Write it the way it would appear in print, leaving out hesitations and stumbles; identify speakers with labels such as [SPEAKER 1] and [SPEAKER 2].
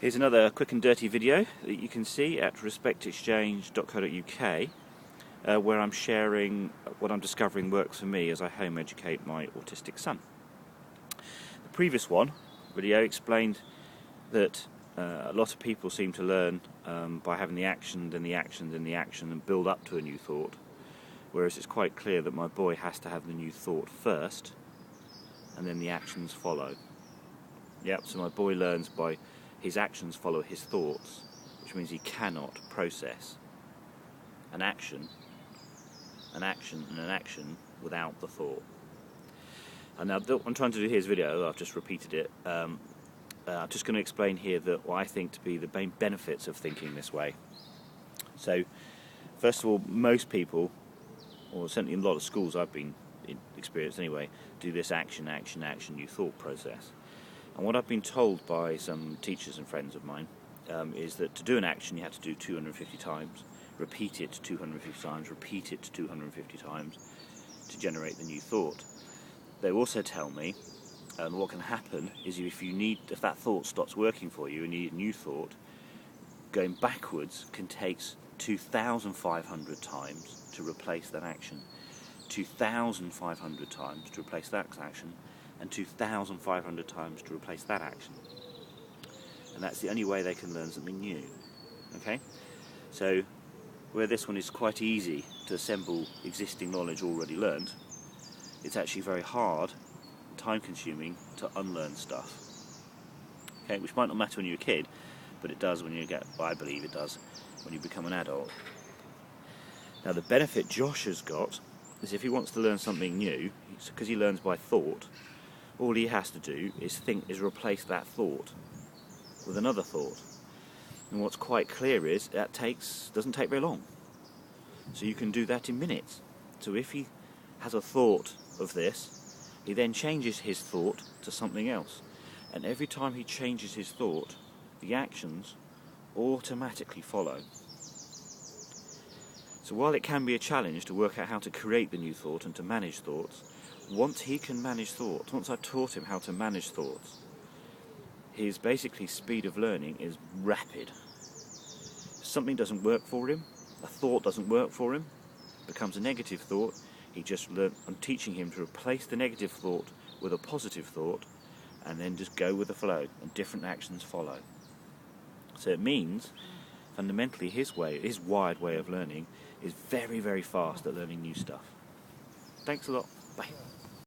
[SPEAKER 1] Here's another quick and dirty video that you can see at respectexchange.co.uk where I'm sharing what I'm discovering works for me as I home educate my autistic son. The previous video explained that a lot of people seem to learn by having the action, then the action, then the action, and build up to a new thought, whereas it's quite clear that my boy has to have the new thought first and then the actions follow. Yep, so my boy learns by his actions follow his thoughts, which means he cannot process an action and an action without the thought. And now what I'm trying to do here is video, I've just repeated it. I'm just going to explain here what I think to be the main benefits of thinking this way. So, first of all, most people, or certainly in a lot of schools I've been experienced anyway, do this action, new thought process. And what I've been told by some teachers and friends of mine is that to do an action you have to do 250 times, repeat it 250 times, repeat it 250 times to generate the new thought. They also tell me what can happen is if that thought stops working for you and you need a new thought, going backwards can take 2,500 times to replace that action, 2,500 times to replace that action, and 2,500 times to replace that action. And that's the only way they can learn something new. Okay? So, where this one is quite easy to assemble existing knowledge already learned, it's actually very hard, time-consuming to unlearn stuff. Okay? Which might not matter when you're a kid, but it does when I believe it does when you become an adult. Now, the benefit Josh has got is if he wants to learn something new, because he learns by thought, all he has to do is replace that thought with another thought. And what's quite clear is that doesn't take very long. So you can do that in minutes. So if he has a thought of this, he then changes his thought to something else. And every time he changes his thought, the actions automatically follow. So while it can be a challenge to work out how to create the new thought and to manage thoughts, once he can manage thoughts, once I've taught him how to manage thoughts, his basically speed of learning is rapid. If something doesn't work for him, a thought doesn't work for him, becomes a negative thought, I'm teaching him to replace the negative thought with a positive thought and then just go with the flow and different actions follow. So it means fundamentally his wired way of learning is very, very fast at learning new stuff. Thanks a lot. Bye.